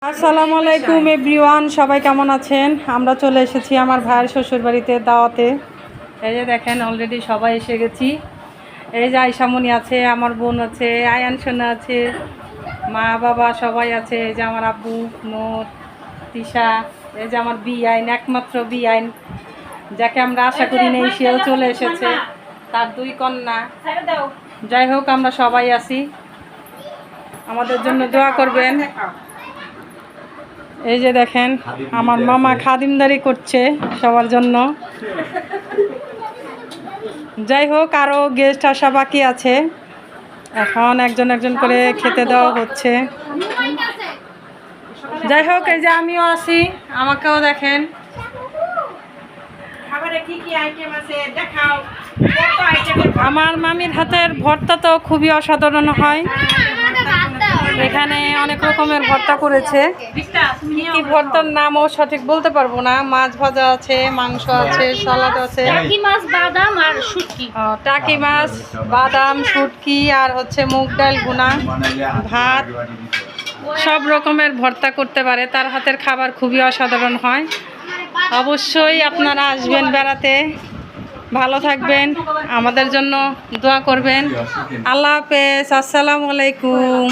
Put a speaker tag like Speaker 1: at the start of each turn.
Speaker 1: আসসালামু আলাইকুম এভরিওয়ান, সবাই কেমন আছেন? আমরা চলে এসেছি আমার ভাইয়ের শ্বশুর বাড়িতে দাওয়াতে। এই যে দেখেন অলরেডি সবাই এসে গেছি। এই যে আইসামনি আছে, আমার বোন আছে, আয়ান সোনা আছে, মা বাবা সবাই আছে। এই যে আমার আব্বু নূর, তিশা, এই যে আমার বিআইন, একমাত্র বিআইন যাকে আমরা আশা করি নেই, সেও চলে এসেছে, তার দুই কন্যা। যাই হোক, আমরা সবাই আছি, আমাদের জন্য দোয়া করবেন। এই যে দেখেন আমার মামা খাদিমদারি করছে সবার জন্য। যাই হোক, আরও গেস্ট আসা বাকি আছে, এখন একজন একজন করে খেতে দেওয়া হচ্ছে। যাই হোক, এই যে আমিও আছি, আমাকেও দেখেন। আমার মামির হাতের ভর্তা তো খুবই অসাধারণ হয়। এখানে অনেক রকমের ভর্তা করেছে, কি ভর্তার নামও সঠিক বলতে পারবো না। মাছ ভাজা আছে, মাংস আছে, সালাদ আছে,
Speaker 2: টাকি মাছ, বাদাম আর শুটকি।
Speaker 1: টাকি মাছ, বাদাম, শুটকি আর হচ্ছে মুগ ডাল ভুনা, ভাত, সব রকমের ভর্তা করতে পারে। তার হাতের খাবার খুবই অসাধারণ হয়। অবশ্যই আপনারা আসবেন বেড়াতে। ভালো থাকবেন, আমাদের জন্য দোয়া করবেন। আল্লাহ হাফেজ, আসসালামু আলাইকুম।